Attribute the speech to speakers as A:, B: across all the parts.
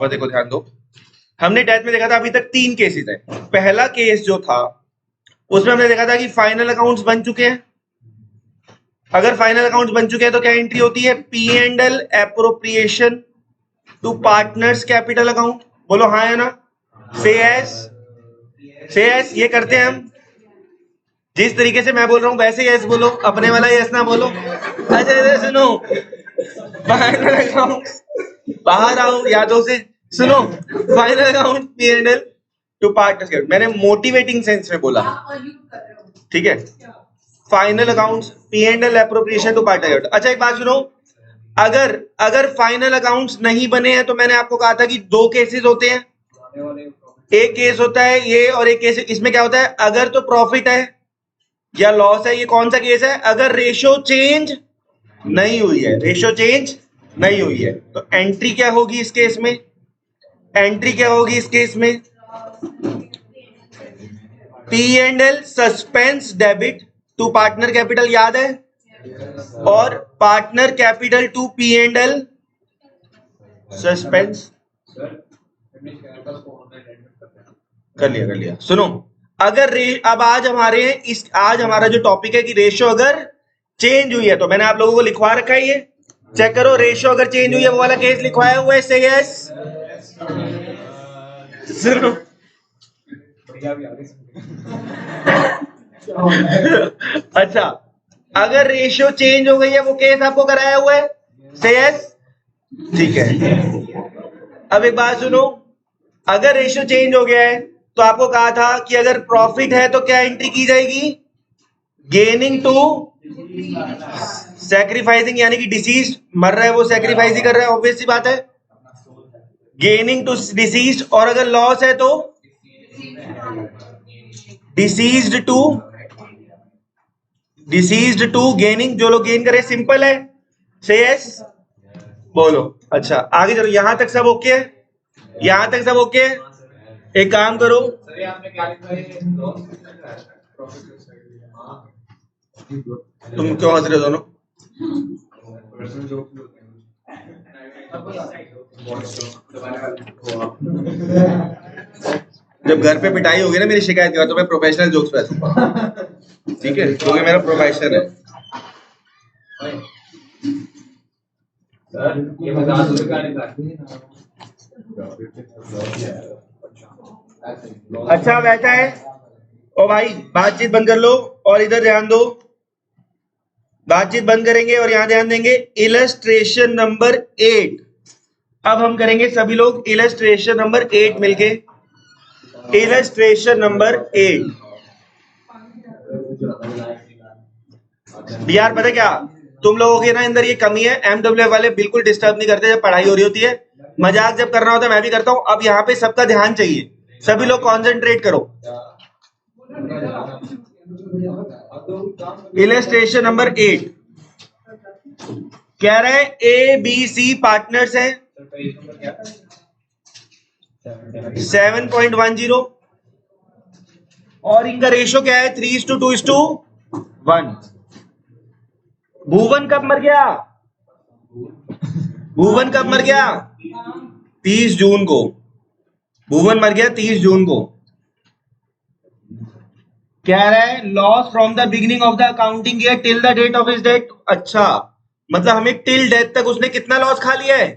A: और देखो ध्यान दो, हमने डेथ में देखा था अभी तक 3 केसेस है। पहला केस जो था उसमें हमने देखा था कि फाइनल अकाउंट्स बन चुके हैं। अगर फाइनल अकाउंट्स बन चुके हैं तो क्या एंट्री होती है? P&L appropriation to partners capital account. बोलो हाँ या ना? से एस ये करते हैं हम। जिस तरीके से मैं बोल रहा हूं वैसे यस बोलो, अपने वाला यस ना बोलो। अच्छा सुनो, फाइनल अकाउंट बाहर आओ यादों से, सुनो final account P&L to partners capital, मैंने मोटिवेटिंग सेंस में बोला, ठीक है। Final accounts P&L appropriation to partner capital. अच्छा एक बात सुनो, अगर फाइनल अकाउंट्स नहीं बने हैं तो मैंने आपको कहा था कि 2 केसेस होते हैं। एक केस होता है ये और एक केस, इसमें क्या होता है? अगर तो प्रॉफिट है या लॉस है। ये कौन सा केस है? अगर रेशो चेंज नहीं हुई है, रेशो चेंज नहीं हुई है तो एंट्री क्या होगी इस केस में? एंट्री क्या होगी इस केस में? P&L suspense debit to partner capital, याद है? और partner capital to P&L suspense. कर लिया। सुनो, अगर अब आज हमारा जो टॉपिक है कि रेशो अगर चेंज हुई है, तो मैंने आप लोगों को लिखवा रखा है, ये चेक करो। रेशो अगर चेंज हुई है वो वाला केस लिखवाया हुआ है, से यस। सुनो अच्छा, अगर रेशियो चेंज हो गई है वो केस आपको कराया हुआ है, से यस, ठीक है। अब एक बात सुनो, अगर रेशियो चेंज हो गया है तो आपको कहा था कि अगर प्रॉफिट है तो क्या एंट्री की जाएगी? गेनिंग टू सैक्रिफाइसिंग, यानी कि डिसीज मर रहा है वो सैक्रिफाइस ही कर रहा है, ऑब्वियस सी बात है। गेनिंग टू डिसीज, और अगर लॉस है तो डिसीज्ड टू गेनिंग, जो लोग गेन करे, सिंपल है, से यस बोलो। अच्छा आगे चलो, यहां तक सब ओके है? यहां तक सब ओके है? एक काम करो, तुम क्यों हंस रहे हो दोनों? जब घर पे पिटाई होगी ना मेरी शिकायत के बाद, तो मैं प्रोफेशनल जोक्स पे हंसूंगा, ठीक है, क्योंकि मेरा प्रोफेशन है। अच्छा वैसा है, ओ भाई बातचीत बंद कर लो और इधर ध्यान दो। बातचीत बंद करेंगे और यहां ध्यान देंगे। इलस्ट्रेशन नंबर 8, अब हम करेंगे सभी लोग इलस्ट्रेशन नंबर 8 मिलके। इलस्ट्रेशन नंबर 8 यार, पता क्या, तुम लोगों के ना अंदर ये कमी है, MWF वाले बिल्कुल डिस्टर्ब नहीं करते जब पढ़ाई हो रही होती है। मजाक जब करना होता है मैं भी करता हूं। अब यहाँ पे सबका ध्यान चाहिए, सभी लोग कॉन्सेंट्रेट करो। इलस्ट्रेशन नंबर 8 कह रहा है ABC पार्टनर्स है 7.10, और इनका रेशो क्या है? 3:2:1। भुवन कब मर गया? भुवन कब मर गया? 30 जून को। भुवन मर गया 30 जून को। कह रहा है loss from the beginning of the accounting year till the date of his death. अच्छा, मतलब हमें टिल डेथ तक उसने कितना लॉस खा लिया है?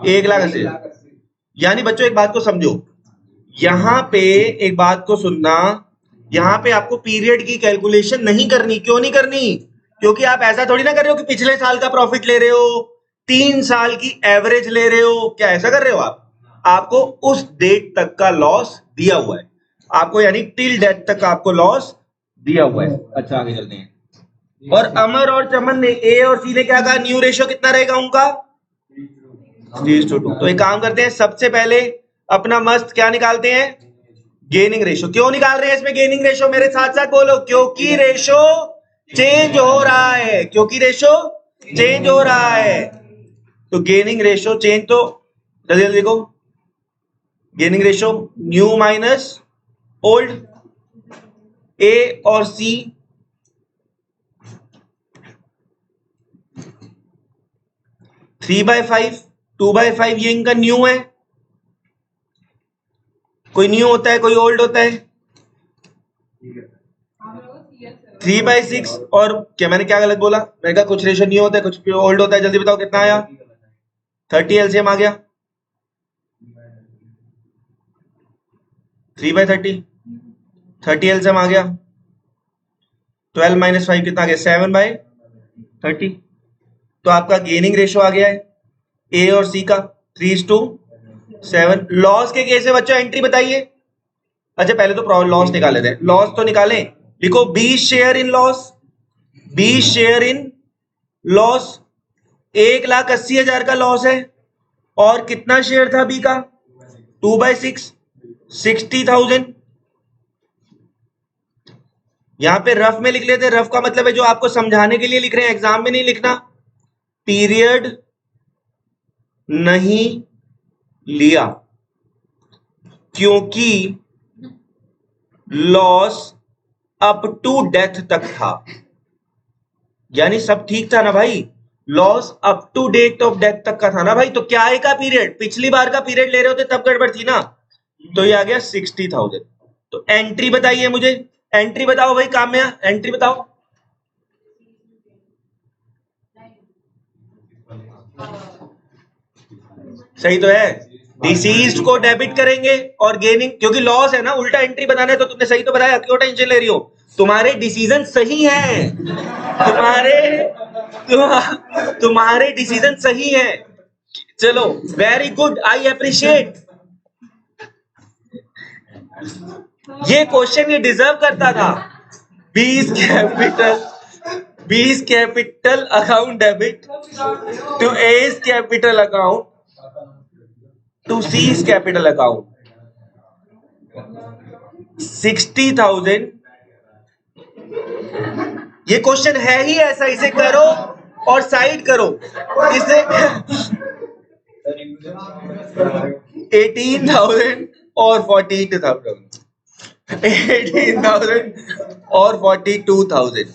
A: 1,80,000। यानी बच्चों एक बात को समझो, यहां पे एक बात को सुनना, यहां पे आपको पीरियड की कैलकुलेशन नहीं करनी। क्यों नहीं करनी? क्योंकि आप ऐसा थोड़ी ना कर रहे हो कि पिछले साल का प्रॉफिट ले रहे हो, 3 साल की एवरेज ले रहे हो। क्या ऐसा कर रहे हो आप? आपको उस डेट तक का लॉस दिया हुआ है आपको, यानी टिल डेट तक आपको लॉस दिया हुआ है। अच्छा आगे चलते हैं। और अमर और चमन ने, ए और सी ने क्या कहा? न्यू रेशो कितना रहेगा उनका? 3:2। तो एक काम करते हैं, सबसे पहले अपना मस्त क्या निकालते हैं? Gaining ratio. क्यों निकाल रहे हैं इसमें गेनिंग रेशो? मेरे साथ साथ बोलो, क्योंकि रेशो चेंज हो रहा है। क्योंकि रेशो चेंज हो रहा है तो गेनिंग रेशो चेंज। तो जल्दी जल्दी देखो, gaining ratio new minus old, A और सी 3/5 2/5 ये इनका न्यू है, कोई न्यू होता है कोई ओल्ड होता है। 3/6 और क्या मैंने क्या गलत बोला? मैंने कहा कुछ रेशो न्यू होता है कुछ ओल्ड होता है। जल्दी बताओ कितना आया? 30 एलसीएम आ गया। 3/30 30 एलसीएम आ गया। 12 - 5 कितना आ गया? 7/30। तो आपका गेनिंग रेशो आ गया है ए और सी का 3:7। लॉस के केस में बच्चों एंट्री बताइए। अच्छा पहले तो लॉस निकाल लेते हैं। लॉस तो निकालें। लिखो 20 share in loss, 20 share in loss. 1,80,000 का लॉस है और कितना शेयर था बी का? 2/6 60,000। यहां पे रफ में लिख लेते हैं। रफ का मतलब है जो आपको समझाने के लिए लिख रहे हैं, एग्जाम में नहीं लिखना। पीरियड नहीं लिया क्योंकि लॉस अप टू डेथ तक था, यानी सब ठीक था ना भाई। Loss up to date of death तक का था ना भाई। तो क्या है का पीरियड? पिछली बार का पीरियड ले रहे होते तब गड़बड़ थी ना। तो ये आ गया 60,000। तो एंट्री बताइए मुझे। एंट्री बताओ भाई काम्या, एंट्री बताओ। सही तो है। डिसीज्ड को डेबिट करेंगे और गेनिंग, क्योंकि लॉस है ना, उल्टा एंट्री बताना है। तो तुमने सही तो बताया, क्यों टेंशन ले रही हो? तुम्हारे डिसीजन सही हैं, तुम्हारे डिसीजन सही हैं। चलो वेरी गुड, आई अप्रिशिएट। ये क्वेश्चन ये डिजर्व करता था। 20 capital account debit to A's capital account to C's capital account 60,000। ये क्वेश्चन है ही ऐसा, इसे करो और साइड करो। इसे 18,000 और 42,000, 18,000 और 42,000।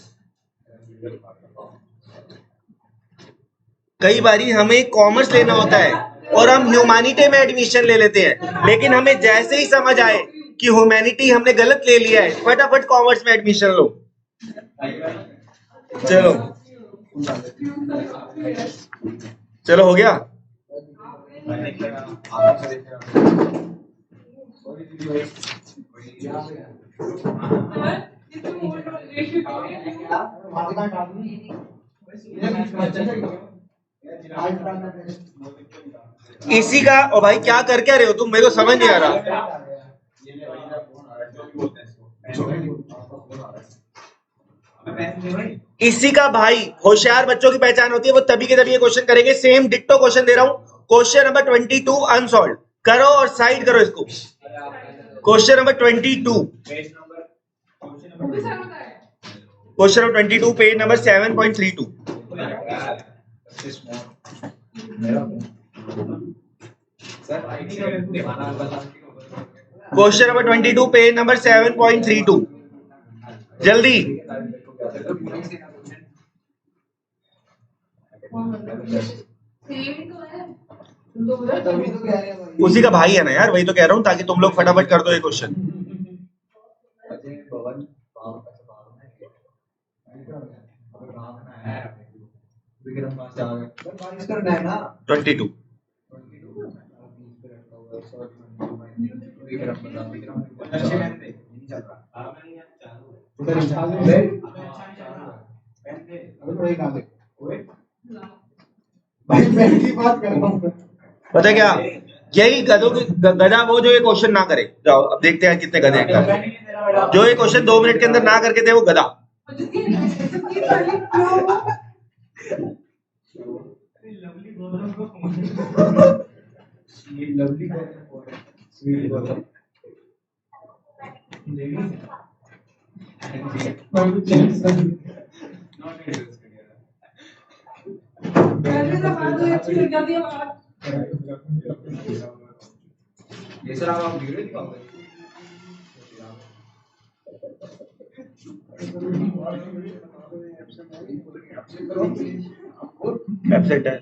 A: कई बारी हमें कॉमर्स लेना होता है और हम ह्यूमैनिटी में एडमिशन ले लेते हैं, लेकिन हमें जैसे ही समझ आए कि ह्यूमैनिटी हमने गलत ले लिया है, फटाफट कॉमर्स में एडमिशन लो। चलो चलो हो गया। इसी का, ओ भाई क्या कर क्या रहे हो तुम? मेरे को समझ नहीं आ रहा। इसी का भाई होशियार बच्चों की पहचान होती है, वो तभी के तभी ये क्वेश्चन करेंगे। सेम डिट्टो क्वेश्चन दे रहा हूं, क्वेश्चन नंबर 22 अनसॉल्व करो और साइड करो इसको। Question number 22, question number 22 page number 7.32। Question number 22 page number 7.32, जल्दी। उसी का भाई है ना यार, वही तो कह रहा हूं, ताकि तुम लोग फटाफट कर दो ये क्वेश्चन। ट्वेंटी टू पता क्या, यही गधों की गधा वो जो ये क्वेश्चन ना करे। जाओ अब देखते हैं कितने गधे हैं जो ये क्वेश्चन 2 मिनट के अंदर ना करके दे, वो गधा। वेबसाइट है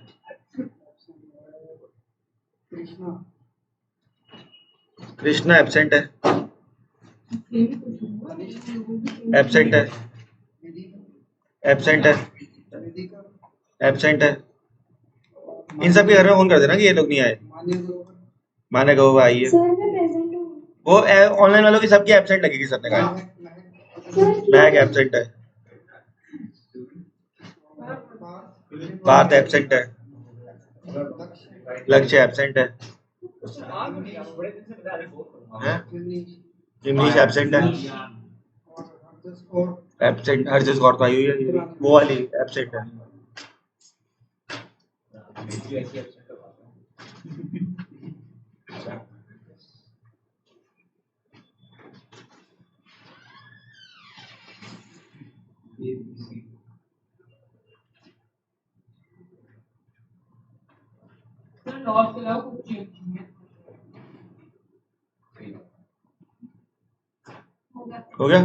A: कृष्णा एब्सेंट है, एब्सेंट है, एब्सेंट है, एब्सेंट है। इन सब के घर में फोन कर देना कि ये लोग नहीं आए। माने गो भाई है वो ऑनलाइन वालों की सबकी एब्सेंट लगेगी, सबने कहा महक एब्सेंट है, बात एब्सेंट है, लक्ष्य एब्सेंट है, इंग्लिश एब्सेंट है, एब्सेंट हर्षित कौर तो आई हुई है, वो वाली एब्सेंट है। हो गया,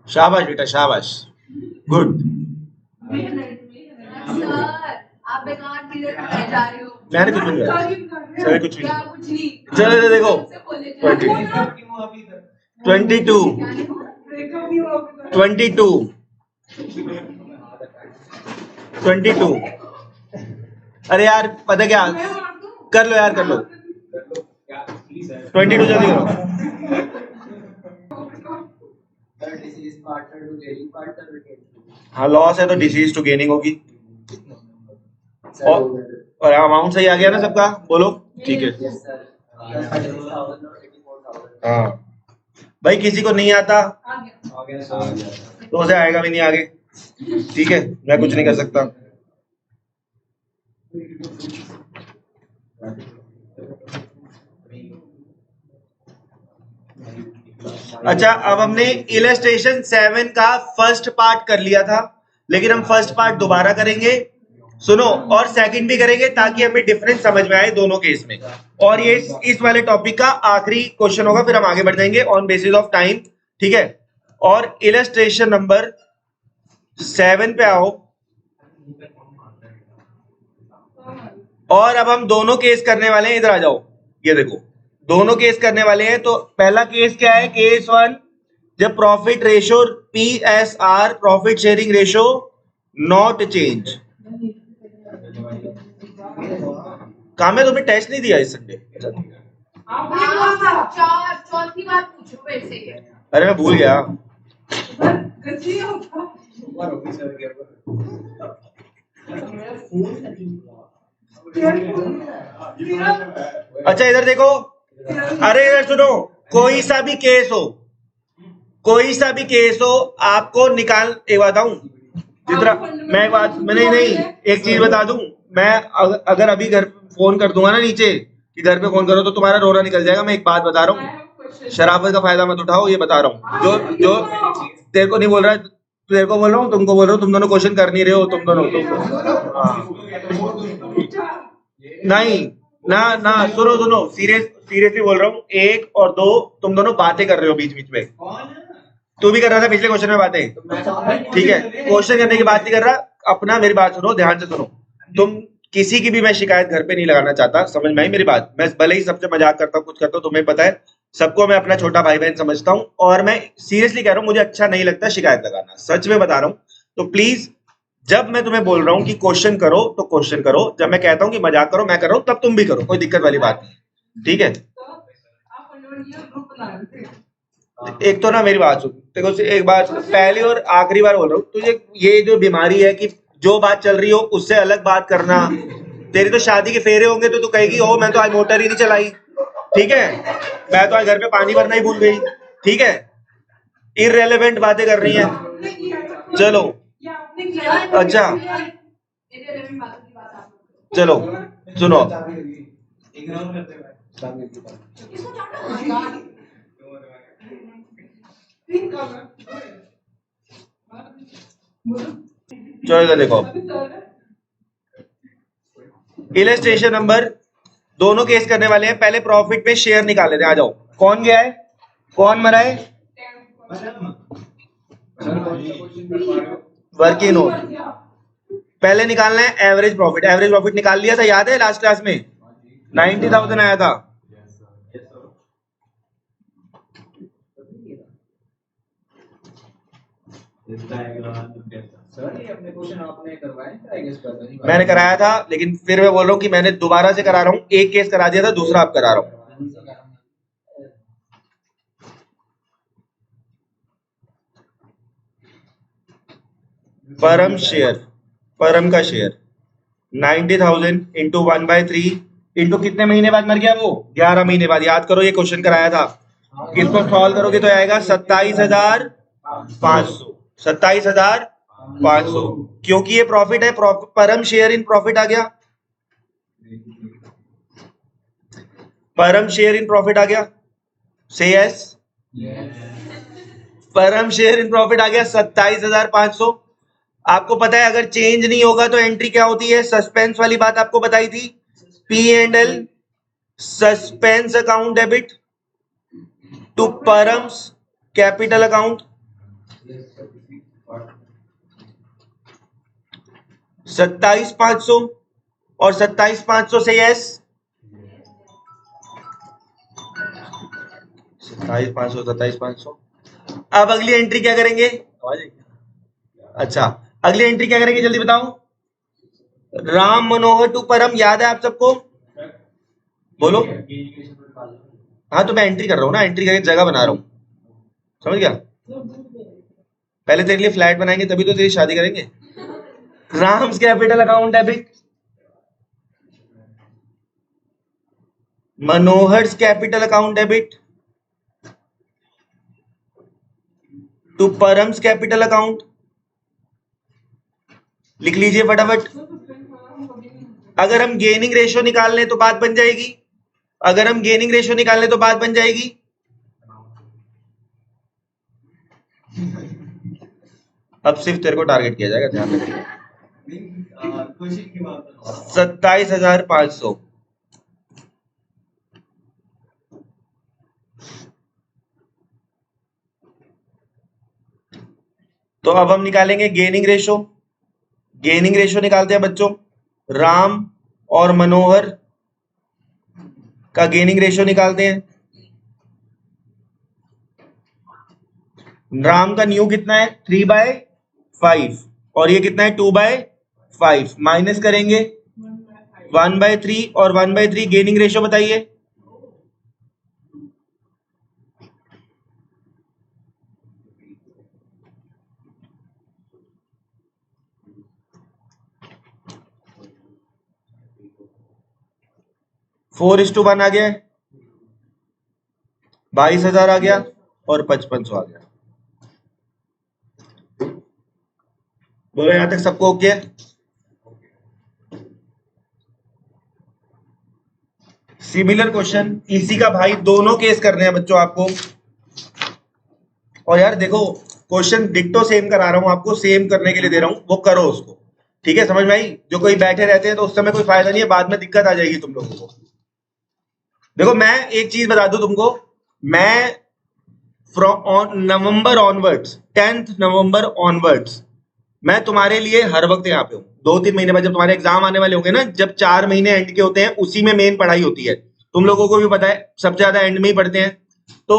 A: शाबाश बेटा शाबाश, गुड। मैंने कुछ नहीं किया, सर कुछ नहीं। चलो देखो 22 22 अरे यार पता क्या, कर लो यार कर लो, 22 जल्दी करो। हाँ लॉस है तो डिसीज टू गेनिंग होगी, और अमाउंट सही आ गया ना सबका, बोलो ठीक है। हाँ भाई किसी को नहीं आता तो उसे आएगा भी नहीं आगे, ठीक है, मैं कुछ नहीं कर सकता। अच्छा अब हमने इलस्ट्रेशन 7 का फर्स्ट पार्ट कर लिया था, लेकिन हम फर्स्ट पार्ट दोबारा करेंगे, सुनो, और सेकंड भी करेंगे ताकि हमें डिफरेंस समझ में आए दोनों केस में, और ये इस वाले टॉपिक का आखिरी क्वेश्चन होगा, फिर हम आगे बढ़ जाएंगे ऑन बेसिस ऑफ टाइम, ठीक है। और इलस्ट्रेशन नंबर 7 पे आओ, और अब हम दोनों केस करने वाले हैं, इधर आ जाओ, ये देखो दोनों केस करने वाले हैं। तो पहला केस क्या है, केस 1, जब profit ratio PSR profit sharing ratio not change. काम है, तुमने टेस्ट नहीं दिया इस संडे?
B: चौथी बार पूछो मेरे से।
A: अरे मैं भूल गया। अच्छा इधर देखो, अरे इधर सुनो, कोई सा भी केस हो, कोई सा भी केस हो, आपको निकाल, एक बात बताऊं, जितना मैं बात मैंने नहीं, एक चीज बता दूं, मैं अगर अभी घर फोन कर दूंगा ना नीचे कि घर पे फोन करो, तो तुम्हारा रोना निकल जाएगा। मैं एक बात बता रहा हूँ, शराफत का फायदा मत उठाओ, ये बता रहा हूँ। जो तेरे को नहीं बोल रहा, तेरे को बोल रहा हूँ, तुमको बोल रहा हूँ, तुम दोनों क्वेश्चन कर नहीं रहे हो, तुम दोनों नहीं ना ना, सुनो सुनो, सीरियसली बोल रहा हूँ, 1 और 2 तुम दोनों बातें कर रहे हो बीच बीच में, तू भी कर रहा था पिछले क्वेश्चन में बातें, ठीक है, क्वेश्चन करने की बात नहीं कर रहा, अपना मेरी बात सुनो, ध्यान से सुनो। तुम किसी की भी मैं शिकायत घर पे नहीं लगाना चाहता, समझ में आई मेरी बात? मैं भले ही सबसे मजाक करता हूँ, कुछ करता हूँ, तुम्हें पता है, सबको मैं अपना छोटा भाई बहन समझता हूँ, और मैं सीरियसली कह रहा हूँ, मुझे अच्छा नहीं लगता शिकायत लगाना, सच में बता रहा हूँ। तो प्लीज जब मैं तुम्हें बोल रहा हूँ कि क्वेश्चन करो तो क्वेश्चन करो, जब मैं कहता हूँ कि मजाक करो मैं कर रहा हूँ, तब तुम भी करो, कोई दिक्कत वाली बात नहीं, ठीक है। एक तो ना मेरी बात सुन, देखो एक बात पहली और आखिरी बार बोल रहा हूँ, तुझे ये जो बीमारी है कि जो बात चल रही हो उससे अलग बात करना, तेरी तो शादी के फेरे होंगे तो तू कहेगी ओ मैं तो आज मोटर ही नहीं चलाई, ठीक है, मैं तो आज घर पे पानी भरना ही भूल गई, ठीक है, इररेलेवेंट बातें कर रही है। चलो अच्छा चलो सुनो, चलो इधर देखो, इलस्ट्रेशन नंबर, दोनों केस करने वाले हैं, पहले प्रॉफिट पे शेयर निकाल लेते हैं, आ जाओ, कौन गया है, कौन मरा है, वर्किंग नोट, पहले निकालना है एवरेज प्रॉफिट, एवरेज प्रॉफिट निकाल लिया था, याद है लास्ट क्लास में, 90,000 आया था। मैंने कराया था, लेकिन फिर मैं बोल रहा हूँ कि मैंने दोबारा से करा रहा हूँ। एक केस करा दिया था, दूसरा आप करा रहा हूँ। परम शेयर, परम का शेयर 90,000 इंटू 1/3 इंटू कितने महीने बाद मर गया वो? 11 महीने बाद। याद करो, ये क्वेश्चन कराया था। इसको सॉल्व करोगे तो आएगा 27,500। 27,500, क्योंकि ये प्रॉफिट है। परम शेयर इन प्रॉफिट आ गया, परम शेयर इन प्रॉफिट आ गया। से यस, परम शेयर इन प्रॉफिट आ गया 27,500। आपको पता है अगर चेंज नहीं होगा तो एंट्री क्या होती है? सस्पेंस वाली बात आपको बताई थी, P&L suspense account debit to params capital account. 27,500 और 27,500 से यस, 27,500 27,500। अब अगली एंट्री क्या करेंगे? अच्छा, अगली एंट्री क्या करेंगे जल्दी बताओ। राम मनोहर टू परम, याद है आप सबको? बोलो। हाँ तो मैं एंट्री कर रहा हूँ ना, एंट्री करके जगह बना रहा हूँ, समझ गया? पहले तेरे लिए फ्लैट बनाएंगे तभी तो तेरी शादी करेंगे। Ram's capital account debit, Manohar's capital account debit to params capital account. लिख लीजिए फटाफट। अगर हम गेनिंग रेशियो निकाल लें तो बात बन जाएगी। अगर हम गेनिंग रेशियो निकाल लें तो बात बन जाएगी। अब सिर्फ तेरे को टारगेट किया जाएगा, ध्यान रखिए। 27,500। तो अब हम निकालेंगे गेनिंग रेशियो। गेनिंग रेशियो निकालते हैं बच्चों। राम और मनोहर का गेनिंग रेशियो निकालते हैं। राम का न्यू कितना है? 3/5 और ये कितना है? 2/5। माइनस करेंगे 1/3 और 1/3। गेनिंग रेशियो बताइए। फोर इज टू 1 आ गया, 22,000 आ गया और 5500 आ गया। बोलो यहां तक सबको ओके है? सिमिलर क्वेश्चन इसी का भाई दोनों केस करने हैं बच्चों आपको। और यार देखो, क्वेश्चन डिक्टो सेम करा रहा हूं आपको, सेम करने के लिए दे रहा हूं, वो करो उसको। ठीक है, समझ में आई? जो कोई बैठे रहते हैं तो उस समय कोई फायदा नहीं है, बाद में दिक्कत आ जाएगी तुम लोगों को। देखो मैं एक चीज बता दूं तुमको, मैं from November onwards, 10th November onwards मैं तुम्हारे लिए हर वक्त यहाँ पे हूँ। 2-3 महीने बाद जब तुम्हारे एग्जाम आने वाले होंगे ना, जब 4 महीने एंड के होते हैं, उसी में मेन पढ़ाई होती है। तुम लोगों को भी पता है सबसे ज्यादा एंड में ही पढ़ते हैं। तो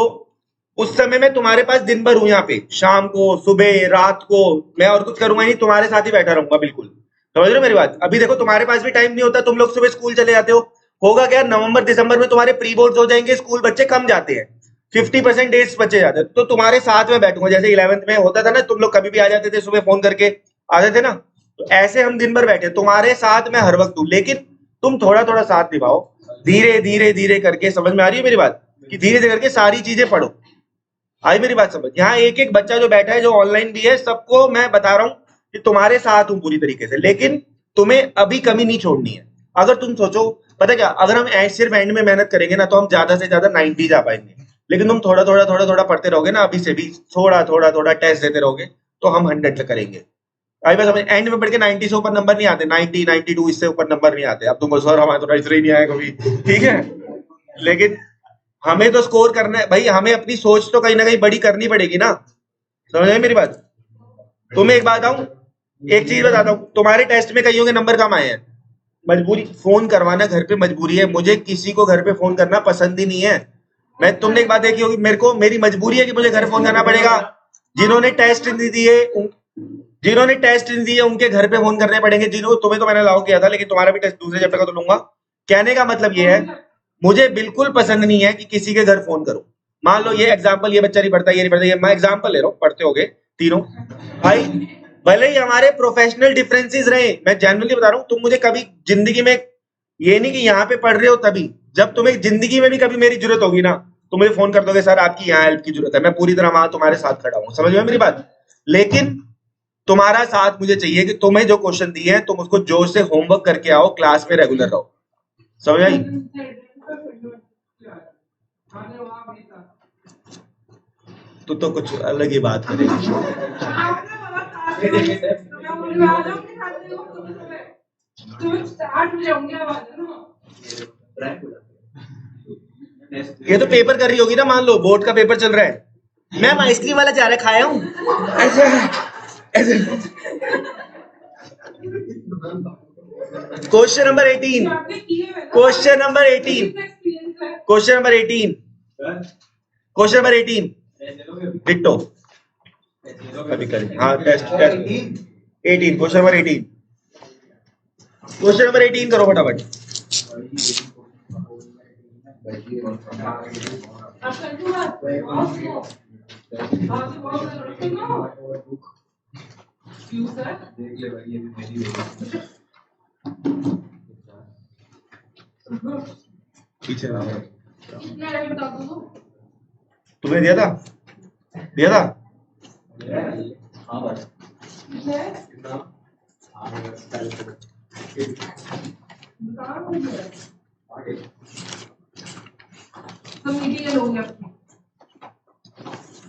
A: उस समय मैं तुम्हारे पास दिन भर हूँ यहाँ पे, शाम को, सुबह, रात को। मैं और कुछ करूंगा नहीं, तुम्हारे साथ ही बैठा रहूंगा। बिल्कुल समझ रहे हो मेरी बात? अभी देखो तुम्हारे पास भी टाइम नहीं होता, तुम लोग सुबह स्कूल चले जाते हो। होगा क्या, नवंबर दिसंबर में तुम्हारे प्री बोर्ड्स हो जाएंगे, स्कूल बच्चे कम जाते हैं, 50% डेज बचे जाते हैं। तो तुम्हारे साथ में बैठूंगा, जैसे 11th में होता था ना, तुम लोग कभी भी आ जाते थे, सुबह फोन करके आते थे ना। तो ऐसे हम दिन भर बैठे तुम्हारे साथ में हर वक्त हूं, लेकिन तुम थोड़ा थोड़ा साथ निभाओ, धीरे धीरे धीरे करके। समझ में आ रही है मेरी बात? कि धीरे धीरे करके सारी चीजें पढ़ो। आई मेरी बात समझ? यहाँ एक एक बच्चा जो बैठा है, जो ऑनलाइन भी है, सबको मैं बता रहा हूँ कि तुम्हारे साथ हूँ पूरी तरीके से, लेकिन तुम्हें अभी कमी नहीं छोड़नी है। अगर तुम सोचो, पता क्या, अगर हम सिर्फ एंड में मेहनत करेंगे ना, तो हम ज्यादा से ज्यादा 90 जा पाएंगे। लेकिन तुम थोड़ा थोड़ा थोड़ा थोड़ा पढ़ते रहोगे ना, अभी से भी थोड़ा थोड़ा थोड़ा टेस्ट देते रहोगे, तो हम 100 तक करेंगे। आई बात समझ? एंड में पढ़ के 90 से ऊपर नंबर नहीं आते, 90 92 इससे ऊपर नंबर नहीं आते। अब तुमको सर हमारे तो रजिस्टर ही नहीं आया कभी, ठीक है? लेकिन हमें तो स्कोर करना है भाई, हमें अपनी सोच तो कहीं ना कहीं बड़ी करनी पड़ेगी ना। समझ आई मेरी बात? तुम्हें एक बात बताऊं, एक चीज बताता हूं, तुम्हारे टेस्ट में कईयों के नंबर कम आए हैं, मजबूरी, फोन करवाना घर पे मजबूरी है। मुझे किसी को घर पे फोन करना पसंद ही नहीं है। मैं, तुमने एक बात देखी होगी, मेरी मजबूरी है कि मुझे घर फोन करना पड़ेगा। जिन्होंने टेस्ट नहीं दिए उनके घर पे फोन करने पड़ेंगे। तुम्हें तो मैंने अलाउ किया था, लेकिन तुम्हारा भी टेस्ट दूसरे चैप्टर का तो लूंगा। कहने का मतलब ये है, मुझे बिल्कुल पसंद नहीं है कि किसी के घर फोन करो। मान लो ये एग्जाम्पल, ये बच्चा नहीं पढ़ता, ये नहीं पढ़ता, ये मैं एग्जाम्पल ले रहा हूँ, पढ़ते होगे तीनों भाई, भले ही हमारे प्रोफेशनल डिफरेंसेस रहे, मैं जेन्युइनली बता रहा हूँ, तुम मुझे कभी जिंदगी में, ये नहीं कि यहाँ पे पढ़ रहे हो तभी, जब तुम्हें जिंदगी में भी कभी मेरी जरूरत होगी ना, तो मुझे फोन कर दोगे, सर आपकी यहाँ हेल्प की जरूरत है, मैं पूरी तरह वहां तुम्हारे साथ खड़ा हूँ। समझ में मेरी बात? लेकिन तुम्हारा साथ मुझे चाहिए कि तुम्हें जो क्वेश्चन दिए हैं तुम उसको जोर से होमवर्क करके आओ, क्लास में रेगुलर रहो। समझ आई? तो कुछ अलग ही बात करेगी। ये तो पेपर कर रही होगी ना, मान लो बोर्ड का पेपर चल रहा है, मैम आइसक्रीम वाला जा रहा है, खाया हूं ऐसे ऐसे। Question number 18, question number 18, question number 18, question number 18 ditto अभी करें। हाँ test 18, question number 18, question number 18 करो फटाफट। पीछे तुमने दिया था?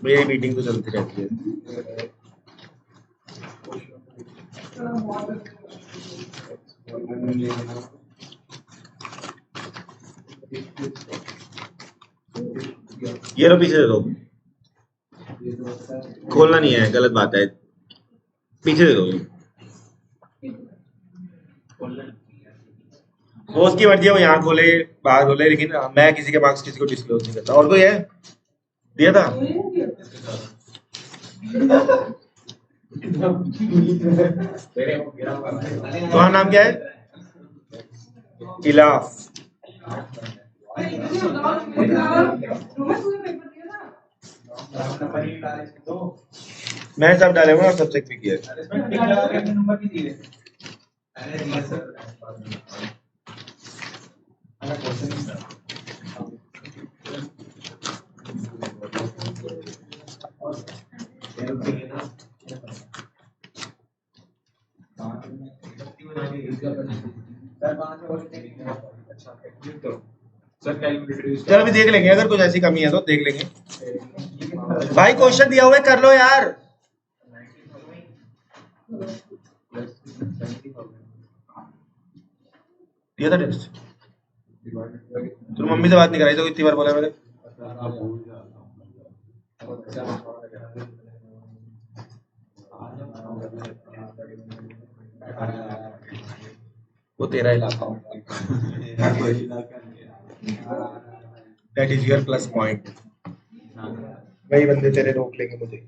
A: मेरी मीटिंग तो चलती रहती है। ये लो पीछे दे दो, खोलना नहीं है, गलत बात है, पीछे दे दो। वो उसकी मर्जी है, वो यहाँ खोले बाहर खोले, लेकिन मैं किसी के मार्क्स किसी को डिस्क्लोज नहीं करता। और कोई है? दिया था? तुम्हारा नाम क्या है? इलाफ। मैं सब डाले हुए और सब चेक भी किया। चलो अभी देख लेंगे, अगर कुछ ऐसी कमी है तो देख लेंगे। भाई क्वेश्चन दिया हुआ है, कर लो यार। दिया था टेस्ट? तुम मम्मी से बात नहीं कराई तो इतनी बार बोला मैंने। वो तेरा इलाका that is your plus point. वही बंदे तेरे रोक लेंगे मुझे।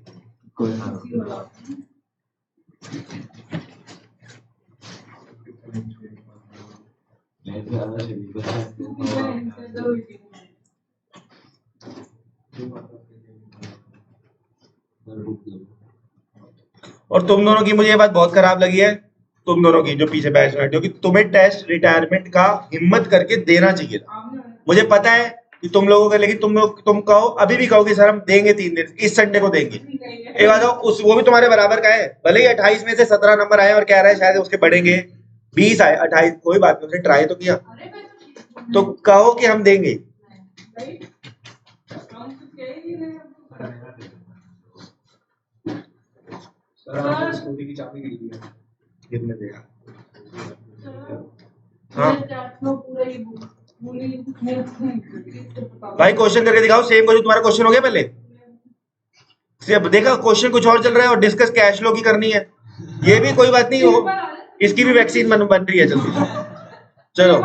A: और तुम दोनों की मुझे ये बात बहुत खराब लगी है, तुम दोनों की जो पीछे बैठ बैठे हो, कि तुम्हें टेस्ट रिटायरमेंट का हिम्मत करके देना चाहिए था। मुझे पता है कि तुम लोगों का, लेकिन तुम कहो, अभी भी कहो कि सर हम देंगे 3 दिन, इस संडे को देंगे। एक बात उस वो भी तुम्हारे बराबर का है, भले ही 28 में से 17 नंबर आए और कह रहा है शायद उसके बढ़ेंगे, 20 आए, 28 कोई बात नहीं, उसने ट्राई तो किया, तो कहो कि हम देंगे। स्कूटी की चाबी कितने देगा? हाँ भाई क्वेश्चन करके दिखाओ, सेम क्वेश्चन तुम्हारा क्वेश्चन हो गया पहले? देखा क्वेश्चन कुछ और चल रहा है और डिस्कस कैश फ्लो की करनी है। ये भी कोई बात नहीं हो, इसकी भी वैक्सीन बन रही है जल्दी। चलो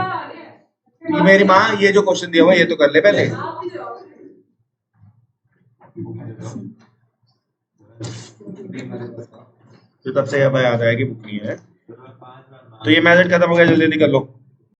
A: ये मेरी माँ, ये जो क्वेश्चन दिया हुआ ये तो कर ले पहले। तो तब से अब याद आया कि बुक नहीं है, तो ये मेथड खत्म हो गया, जल्दी जल्दी कर लो।